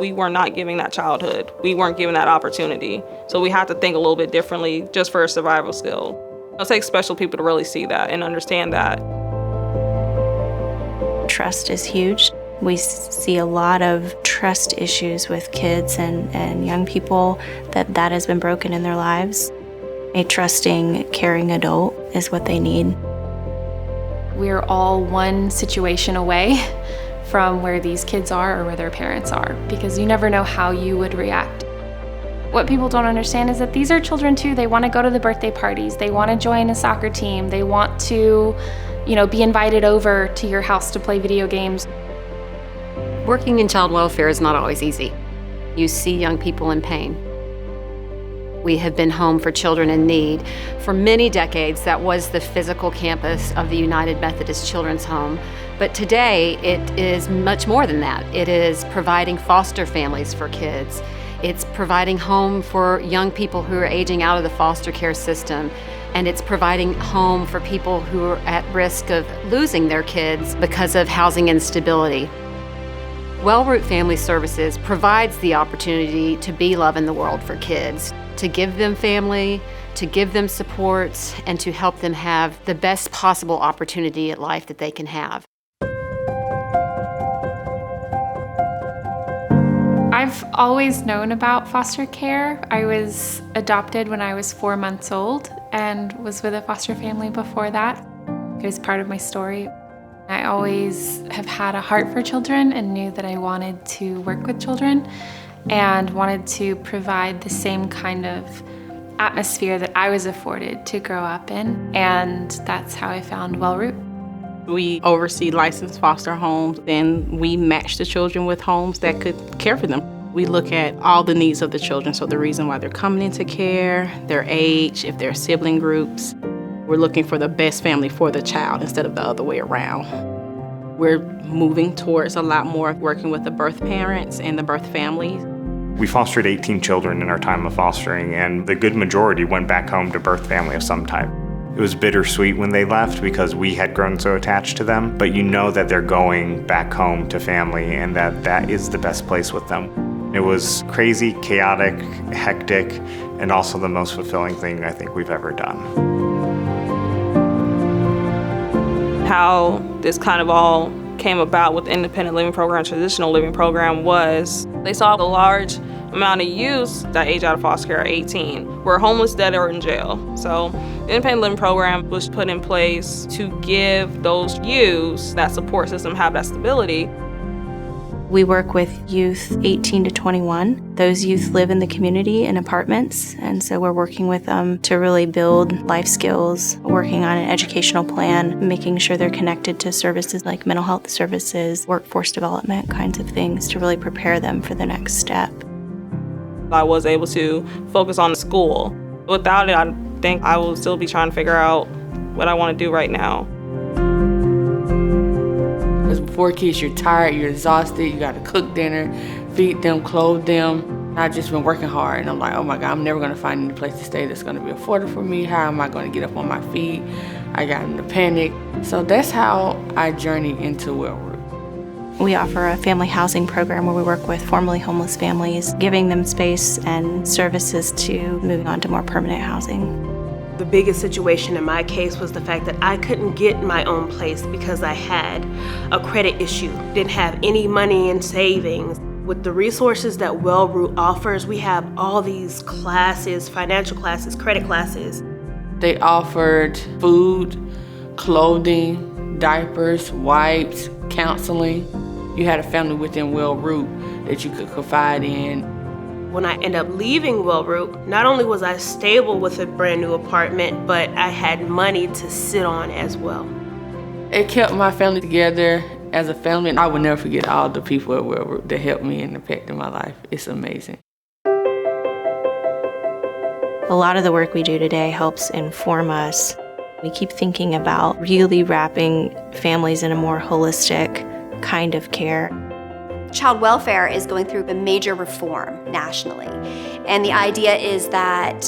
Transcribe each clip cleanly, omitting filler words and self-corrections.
We were not giving that childhood. We weren't given that opportunity. So we had to think a little bit differently just for a survival skill. It takes special people to really see that and understand that. Trust is huge. We see a lot of trust issues with kids and young people that has been broken in their lives. A trusting, caring adult is what they need. We're all one situation away from where these kids are or where their parents are, because you never know how you would react. What people don't understand is that these are children too. They want to go to the birthday parties. They want to join a soccer team. They want to, be invited over to your house to play video games. Working in child welfare is not always easy. You see young people in pain. We have been home for children in need. For many decades, that was the physical campus of the United Methodist Children's Home. But today, it is much more than that. It is providing foster families for kids. It's providing home for young people who are aging out of the foster care system. And it's providing home for people who are at risk of losing their kids because of housing instability. Wellroot Family Services provides the opportunity to be love in the world for kids, to give them family, to give them supports, and to help them have the best possible opportunity at life that they can have. I've always known about foster care. I was adopted when I was 4 months old and was with a foster family before that. It was part of my story. I always have had a heart for children and knew that I wanted to work with children and wanted to provide the same kind of atmosphere that I was afforded to grow up in, and that's how I found Wellroot. We oversee licensed foster homes, and we match the children with homes that could care for them. We look at all the needs of the children, so the reason why they're coming into care, their age, if they're sibling groups. We're looking for the best family for the child instead of the other way around. We're moving towards a lot more working with the birth parents and the birth families. We fostered 18 children in our time of fostering, and the good majority went back home to birth family of some type. It was bittersweet when they left because we had grown so attached to them, but you know that they're going back home to family and that is the best place with them. It was crazy, chaotic, hectic, and also the most fulfilling thing I think we've ever done. How this kind of all came about with the independent living program, traditional living program, was they saw a large amount of youths that age out of foster care at 18 were homeless, dead, or in jail. So the independent living program was put in place to give those youths that support system, have that stability. We work with youth 18 to 21. Those youth live in the community in apartments, and so we're working with them to really build life skills, working on an educational plan, making sure they're connected to services like mental health services, workforce development kinds of things to really prepare them for the next step. I was able to focus on school. Without it, I think I will still be trying to figure out what I want to do right now. Because before kids, you're tired, you're exhausted, you gotta cook dinner, feed them, clothe them. I've just been working hard, and I'm like, oh my God, I'm never gonna find any place to stay that's gonna be affordable for me. How am I gonna get up on my feet? I got into panic. So that's how I journeyed into Wellroot. We offer a family housing program where we work with formerly homeless families, giving them space and services to moving on to more permanent housing. The biggest situation in my case was the fact that I couldn't get my own place because I had a credit issue, didn't have any money in savings. With the resources that Wellroot offers, we have all these classes, financial classes, credit classes. They offered food, clothing, diapers, wipes, counseling. You had a family within Wellroot that you could confide in. When I ended up leaving Wellroot, not only was I stable with a brand new apartment, but I had money to sit on as well. It kept my family together as a family, and I will never forget all the people at Wellroot that helped me and impacted my life. It's amazing. A lot of the work we do today helps inform us. We keep thinking about really wrapping families in a more holistic kind of care. Child welfare is going through a major reform nationally, and the idea is that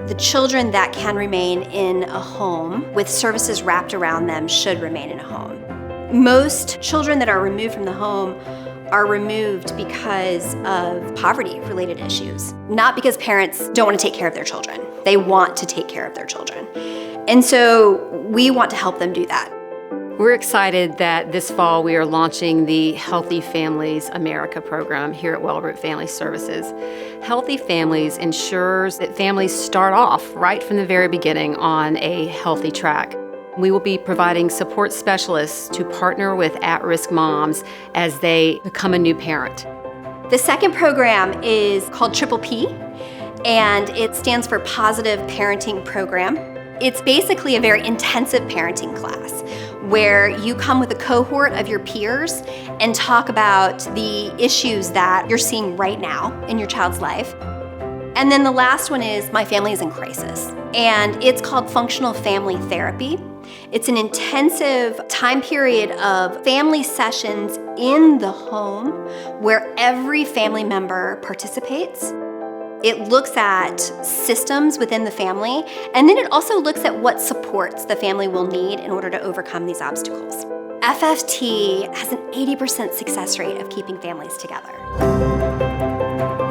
the children that can remain in a home with services wrapped around them should remain in a home. Most children that are removed from the home are removed because of poverty-related issues, not because parents don't want to take care of their children. They want to take care of their children. And so we want to help them do that. We're excited that this fall we are launching the Healthy Families America program here at Wellroot Family Services. Healthy Families ensures that families start off right from the very beginning on a healthy track. We will be providing support specialists to partner with at-risk moms as they become a new parent. The second program is called Triple P, and it stands for Positive Parenting Program. It's basically a very intensive parenting class where you come with a cohort of your peers and talk about the issues that you're seeing right now in your child's life. And then the last one is My Family is in Crisis, and it's called Functional Family Therapy. It's an intensive time period of family sessions in the home where every family member participates. It looks at systems within the family, and then it also looks at what supports the family will need in order to overcome these obstacles. FFT has an 80% success rate of keeping families together.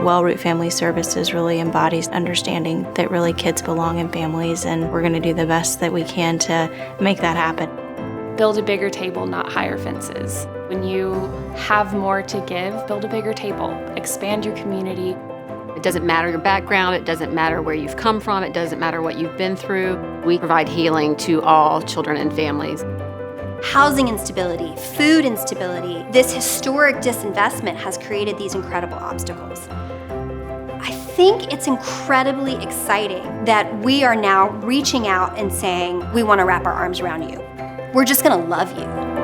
Wellroot Family Services really embodies understanding that really kids belong in families, and we're going to do the best that we can to make that happen. Build a bigger table, not higher fences. When you have more to give, build a bigger table. Expand your community. It doesn't matter your background, it doesn't matter where you've come from, it doesn't matter what you've been through. We provide healing to all children and families. Housing instability, food instability, this historic disinvestment has created these incredible obstacles. I think it's incredibly exciting that we are now reaching out and saying, we want to wrap our arms around you. We're just going to love you.